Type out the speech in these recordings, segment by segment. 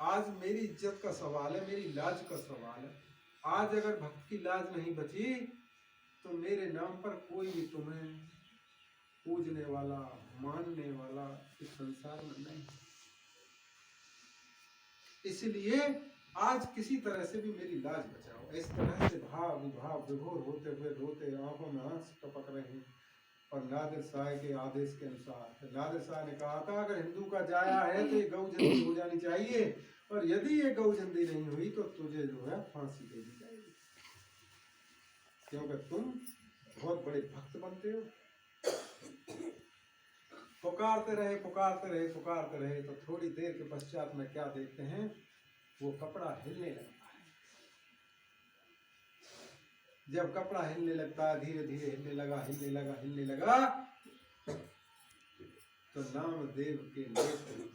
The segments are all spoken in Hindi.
आज मेरी इज्जत का सवाल है, मेरी लाज का सवाल है। आज अगर भक्त की लाज नहीं बची तो मेरे नाम पर कोई भी तुम्हें पूजने वाला, मानने वाला इस संसार में नहीं। इसलिए आज किसी तरह से भी मेरी लाज बचाओ। इस तरह से भाव विभाव विभोर होते हुए रोते आंखों में आंसू टपक रहे हैं। और नादिर शाह के आदेश के अनुसार नादिर शाह ने कहा था अगर हिंदू का जाया है तो ये गौ जंदी हो जानी चाहिए, और यदि ये गौ जंदी नहीं हुई तो तुझे जो है फांसी दे दी जाएगी, क्योंकि तुम बहुत बड़े भक्त बनते हो। पुकारते रहे पुकारते रहे पुकारते रहे, तो थोड़ी देर के पश्चात में क्या देखते हैं, वो कपड़ा हिलने लगता है। जब कपड़ा हिलने लगता है, धीरे धीरे हिलने लगा, तो नामदेव के नेत्र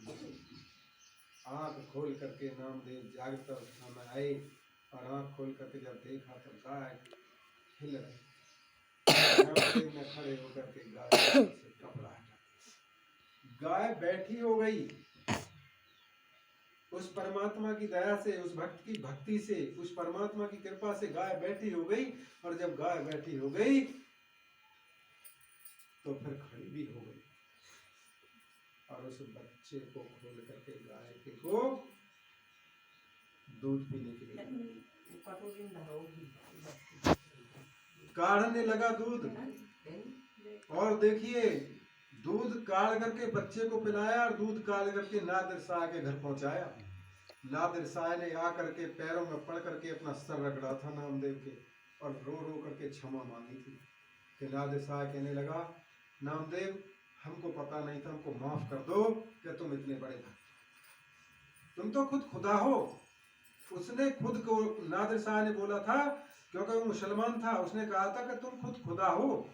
आंख खोल करके नामदेव जागृत अवस्था में आए, और आंख खोल करके जब देखा तो गाय हिल रही। नामदेव ने खड़े होकर के गाय से कपड़ा हटा, गाय बैठी हो गई। उस परमात्मा की दया से, उस भक्त की भक्ति से, उस परमात्मा की कृपा से गाय बैठी हो गई। और जब गाय बैठी हो गई तो फिर खड़ी भी हो गई, और उस बच्चे को खोल करके गाय के को दूध पीने के लिए काढ़ने लगा दूध। और देखिए, दूध काढ़ करके बच्चे को पिलाया, और दूध काढ़ करके नादिर शाह के घर पहुंचाया। नादिर शाह ने आकर के पैरों में पड़ करके अपना सर रगड़ा था नामदेव के, और रो रो करके क्षमा मांगी थी। कि नादिर शाह कहने लगा, नामदेव हमको पता नहीं था, हमको माफ कर दो कि तुम इतने बड़े भक्त, तुम तो खुद खुदा हो। उसने खुद को, नादिर शाह ने बोला था, क्योंकि वो मुसलमान था, उसने कहा था कि तुम खुद खुदा हो।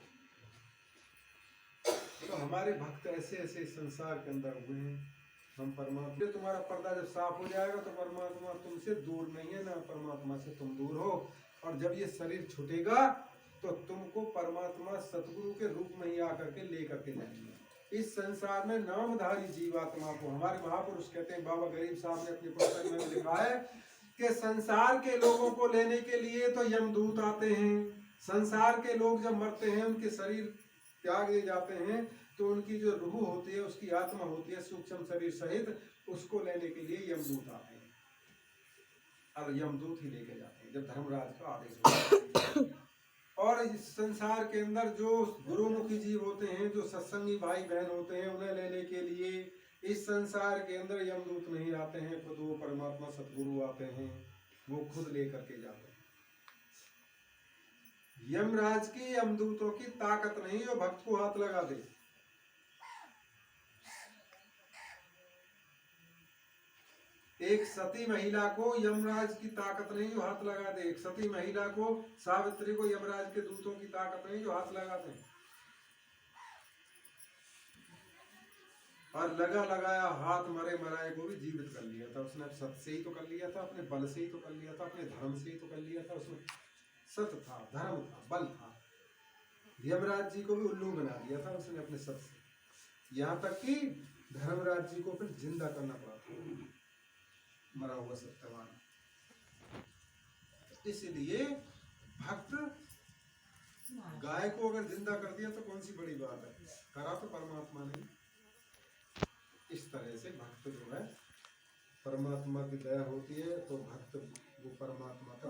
तो हमारे भक्त ऐसे ऐसे संसार के अंदर हुए हैं। हम परमात्मा, तुम्हारा पर्दा जब साफ हो जाएगा तो परमात्मा तुमसे दूर नहीं है, ना परमात्मा से तुम दूर हो। और जब ये शरीर छूटेगा तो तुमको परमात्मा सतगुरु के रूप में ही आकर के ले करके जाएंगे। इस संसार में नामधारी जीवात्मा को, हमारे महापुरुष कहते हैं, बाबा गरीब साहब ने अपनी पुस्तक में लिखा है कि संसार के लोगों को लेने के लिए तो यमदूत आते हैं। संसार के लोग जब मरते हैं, उनके शरीर त्याग दिए जाते हैं, तो उनकी जो रूह होती है, उसकी आत्मा होती है सूक्ष्म शरीर सहित, उसको लेने के लिए यमदूत आते हैं, और यमदूत ही लेके जाते हैं जब धर्मराज का आदेश होता है। और इस संसार के अंदर जो गुरुमुखी जीव होते हैं, जो सत्संगी भाई बहन होते हैं, उन्हें लेने के लिए इस संसार के अंदर यमदूत नहीं आते हैं, खुद वो परमात्मा सतगुरु आते हैं, वो खुद लेकर के जाते हैं। यमराज की, यमदूतों की ताकत नहीं जो भक्त को हाथ लगा दे। एक सती महिला को यमराज की ताकत नहीं जो हाथ लगा दे। एक सती महिला को, सावित्री को यमराज के दूतों की ताकत नहीं जो हाथ लगा दे। और लगा लगाया हाथ मरे मराए को भी जीवित कर लिया था उसने। सत से ही तो कर लिया था, अपने बल से ही तो कर लिया था, अपने धर्म से ही तो कर लिया था। उसमें सत था, धर्म था, बल था। यमराज जी को भी उल्लू बना दिया था उसने अपने सत से। यहाँ तक कि धर्मराज जी को फिर जिंदा करना पड़ा था, मरा हुआ सत्यवान। इसलिए भक्त गाय को अगर जिंदा कर दिया तो कौन सी बड़ी बात है, करा तो परमात्मा ने। इस तरह से भक्त जो है, परमात्मा की दया होती है तो भक्त वो परमात्मा का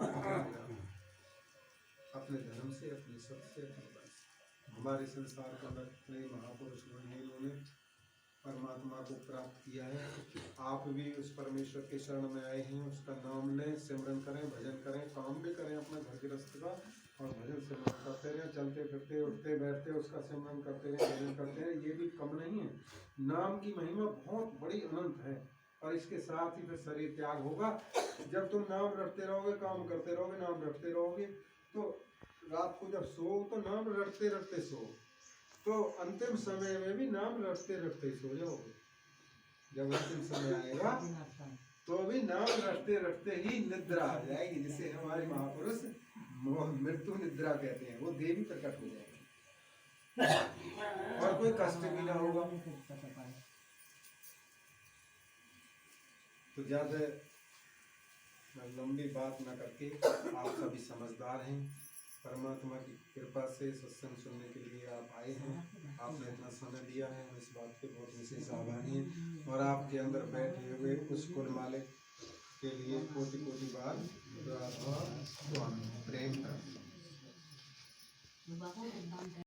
अपने धर्म से, अपने सत्य से, अपने बल से। हमारे संसार के अंदर इतने महापुरुष हुए, इन्होंने परमात्मा को प्राप्त किया है। आप भी उस परमेश्वर के शरण में आए हैं, उसका नाम लें, सिमरन करें, भजन करें, काम भी करें अपना घर गृहस्थ का, और भजन सिमरन करते रहें, चलते फिरते उठते बैठते उसका सिमरन करते रहें, भजन करते रहें। ये भी कम नहीं है। नाम की महिमा बहुत बड़ी अनंत है। और इसके साथ ही फिर शरीर त्याग होगा। जब तुम नाम रटते रहोगे, काम करते रहोगे, नाम रटते रहोगे, तो रात को जब सो तो नाम रटते रटते सो, तो अंतिम समय में भी नाम रटते रटते सो जाओगे। जब अंतिम समय आएगा तो भी नाम रटते रटते ही निद्रा आ जाएगी, जिसे हमारे महापुरुष मृत्यु निद्रा कहते हैं। वो देवी प्रकट हो जाएगी और कोई कष्ट भी ना होगा। तो ज़्यादा लंबी बात न करके, आप सभी समझदार हैं, परमात्मा की कृपा से सत्संग सुनने के लिए आप आए हैं, आपने इतना समय दिया है, हम इस बात के बहुत विशेष आभारी हैं। और आपके अंदर बैठे हुए उस कुल मालिक के लिए कोटि कोटि बार प्रेम करते हैं।